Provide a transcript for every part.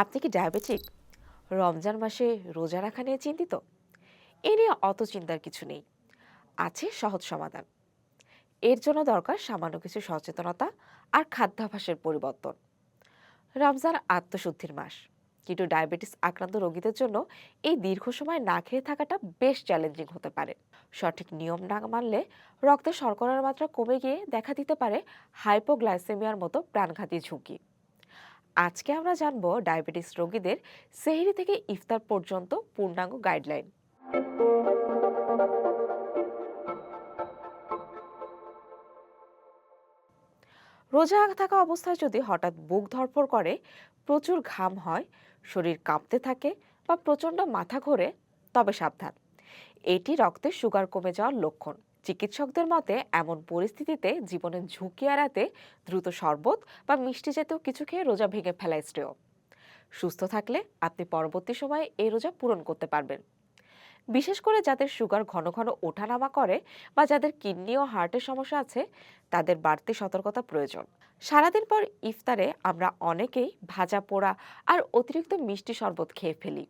আপনি কি ডায়াবেটিক? রমজান মাসে রোজা রাখা নিয়ে চিন্তিত? এ নিয়ে অত চিন্তার কিছু নেই, আছে সহজ সমাধান। এর জন্য দরকার সামান্য কিছু সচেতনতা আর খাদ্যাভ্যাসের পরিবর্তন। রমজান আত্মশুদ্ধির মাস, কিন্তু ডায়াবেটিস আক্রান্ত রোগীদের জন্য এই দীর্ঘ সময় না খেয়ে থাকাটা বেশ চ্যালেঞ্জিং হতে পারে। সঠিক নিয়ম না মানলে রক্তে শর্করার মাত্রা কমে গিয়ে দেখা দিতে পারে হাইপোগ্লাইসেমিয়ার মতো প্রাণঘাতী ঝুঁকি। আজকে আমরা জানবো ডায়াবেটিস রোগীদের সেহরি থেকে ইফতার পর্যন্ত পূর্ণাঙ্গ গাইডলাইন। রোজা থাকা অবস্থায় যদি হঠাৎ বুক ধড়ফড় করে, প্রচুর ঘাম হয়, শরীর কাঁপতে থাকে বা প্রচন্ড মাথা ঘোরে, তবে সাবধান। এটি রক্তে সুগার কমে যাওয়ার লক্ষণ। চিকিৎসকদের মতে এমন পরিস্থিতিতে জীবনের ঝুঁকি এড়াতে দ্রুত শরবত বা মিষ্টি জাতীয় কিছু খেয়ে রোজা ভেঙে ফেলা শ্রেয়। সুস্থ থাকলে আপনি পরবর্তী সময়ে এই রোজা পূরণ করতে পারবেন। বিশেষ করে যাদের সুগার ঘন ঘন ওঠানামা করে বা যাদের কিডনি ও হার্টের সমস্যা আছে, তাদের বাড়তি সতর্কতা প্রয়োজন। সারাদিন পর ইফতারে আমরা অনেকেই ভাজা পোড়া আর অতিরিক্ত মিষ্টি শরবত খেয়ে ফেলি,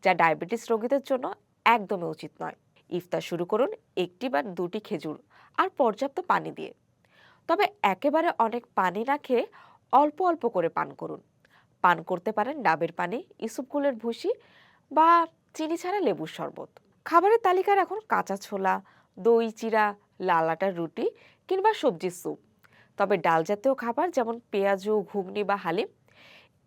যা ডায়াবেটিস রোগীদের জন্য একদমই উচিত নয়। ইফতার শুরু করুন একটি বা দুটি খেজুর আর পর্যাপ্ত পানি দিয়ে। তবে একেবারে অনেক পানি না খেয়ে অল্প অল্প করে পান করুন। পান করতে পারেন ডাবের পানি, ইসবগুলের ভুসি বা চিনি ছাড়া লেবুর শরবত। খাবারের তালিকায় রাখুন কাঁচা ছোলা, দই চিরা, লাল আটার রুটি কিংবা সবজির স্যুপ। তবে ডাল জাতীয় খাবার যেমন পেঁয়াজু, ঘুগনি বা হালিম,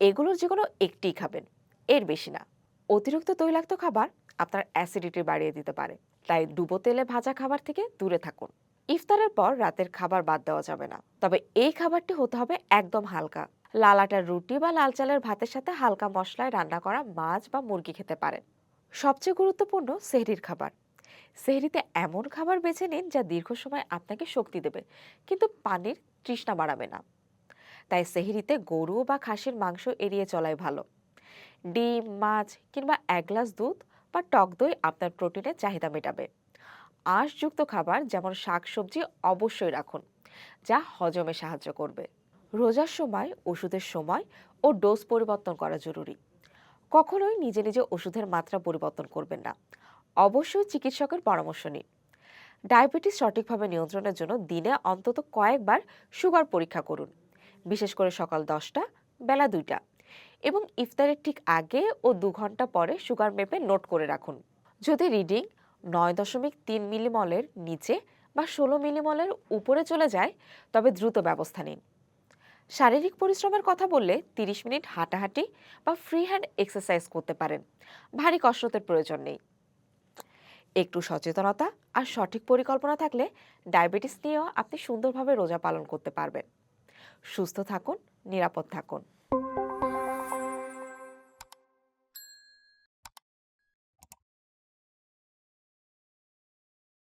এগুলোর যে কোনো একটিই খাবেন, এর বেশি না। অতিরিক্ত তৈলাক্ত খাবার আপনার অ্যাসিডিটি বাড়িয়ে দিতে পারে, তাই ডুবো তেলে ভাজা খাবার থেকে দূরে থাকুন। ইফতারের পর রাতের খাবার বাদ দেওয়া যাবে না, তবে এই খাবারটি হতে হবে একদম হালকা। লাল আটার রুটি বা লাল চালের ভাতের সাথে হালকা মশলায় রান্না করা মাছ বা মুরগি খেতে পারেন। সবচেয়ে গুরুত্বপূর্ণ সেহরির খাবার। সেহরিতে এমন খাবার বেছে নিন যা দীর্ঘ সময় আপনাকে শক্তি দেবে, কিন্তু পানির তৃষ্ণা বাড়াবে না। তাই সেহরিতে গরু বা খাসির মাংস এড়িয়ে চলাই ভালো। ডিম, মাছ কিংবা এক গ্লাস দুধ বা টক দই আপনার প্রোটিনের চাহিদা মেটাবে। আঁশযুক্ত খাবার যেমন শাকসবজি অবশ্যই রাখুন, যা হজমে সাহায্য করবে। রোজার সময় ওষুধের সময় ও ডোজ পরিবর্তন করা জরুরি। কখনোই নিজে নিজে ওষুধের মাত্রা পরিবর্তন করবেন না, অবশ্যই চিকিৎসকের পরামর্শ নিন। ডায়াবেটিস সঠিকভাবে নিয়ন্ত্রণের জন্য দিনে অন্তত কয়েকবার সুগার পরীক্ষা করুন, বিশেষ করে সকাল 10টা, বেলা 2টা এবং ইফতারের ঠিক আগে ও 2 ঘন্টা পরে সুগার মেপে নোট করে রাখুন। যদি রিডিং 9.3 মিলিমলের নিচে বা 16 মিলিমলের উপরে চলে যায়, তবে দ্রুত ব্যবস্থা নিন। শারীরিক পরিশ্রমের কথা বললে 30 মিনিট হাঁটাহাঁটি বা ফ্রি হ্যান্ড এক্সারসাইজ করতে পারেন, ভারী কসরতের প্রয়োজন নেই। একটু সচেতনতা আর সঠিক পরিকল্পনা থাকলে ডায়াবেটিস নিয়েও আপনি সুন্দরভাবে রোজা পালন করতে পারবেন। সুস্থ থাকুন, নিরাপদ থাকুন।